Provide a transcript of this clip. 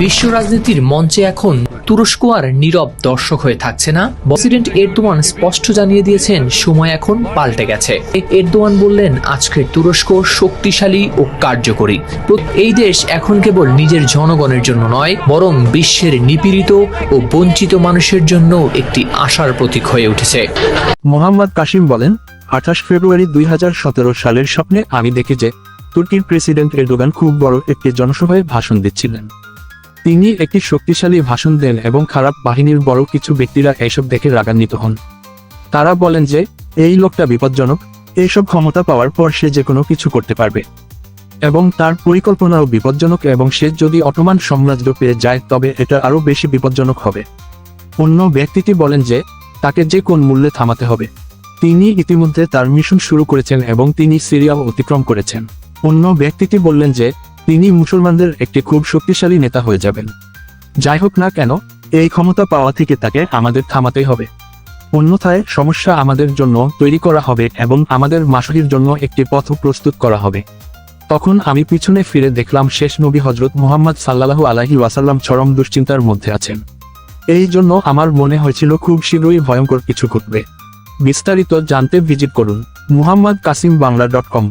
বিশ্ব রাজনীতির মঞ্চে এখন তুরস্ক আর নীরব দর্শক হয়ে থাকছে না। প্রেসিডেন্ট এরদোয়ান স্পষ্ট জানিয়ে দিয়েছেন সময় এখন পাল্টে গেছে। এরদোয়ান বললেন আজকের তুরস্ক শক্তিশালী ও কার্যকরী। এই দেশ এখন কেবল নিজের জনগণের জন্য নয়, বরং বিশ্বের নিপীড়িত ও বঞ্চিত মানুষের জন্য একটি আশার প্রতীক হয়ে উঠেছে। মোহাম্মদ কাসিম বলেন, 28 ফেব্রুয়ারি 2017 সালের স্বপ্নে আমি দেখি যে তুর্কির প্রেসিডেন্ট এরদোগান খুব বড় একটি জনসভায় ভাষণ দিচ্ছিলেন। তিনি একটি শক্তিশালী ভাষণ দেন এবং খারাপ বাহিনীর বড় কিছু ব্যক্তিরা এসব দেখে রাগান্বিত হন। তারা বলেন যে এই লোকটা বিপজ্জনক, এইসব ক্ষমতা পাওয়ার পর সে যে কোনো কিছু করতে পারবে এবং তার পরিকল্পনাও বিপজ্জনক, এবং সে যদি অটোমান সাম্রাজ্য পেয়ে যায় তবে এটা আরও বেশি বিপজ্জনক হবে। অন্য ব্যক্তিটি বলেন যে তাকে যে কোন মূল্যে থামাতে হবে। তিনি ইতিমধ্যে তার মিশন শুরু করেছেন এবং তিনি সিরিয়াও অতিক্রম করেছেন। অন্য ব্যক্তিটি বললেন যে তিনি মুসলমানদের একটি খুব শক্তিশালী নেতা হয়ে যাবেন। যাই হোক না কেন, এই ক্ষমতা পাওয়া থেকে তাকে আমাদের থামাতেই হবে, অন্যথায় সমস্যা আমাদের জন্য তৈরি করা হবে এবং আমাদের মাসুরির জন্য একটি পথ প্রস্তুত করা হবে। তখন আমি পিছনে ফিরে দেখলাম শেষ নবী হযরত মুহাম্মদ সাল্লাল্লাহু আলাইহি ওয়াসাল্লাম চরম দুশ্চিন্তার মধ্যে আছেন। এই জন্য আমার মনে হয়েছিল খুব শীঘ্রই ভয়ঙ্কর কিছু ঘটবে। বিস্তারিত জানতে ভিজিট করুন muhammadkasimBangla.com।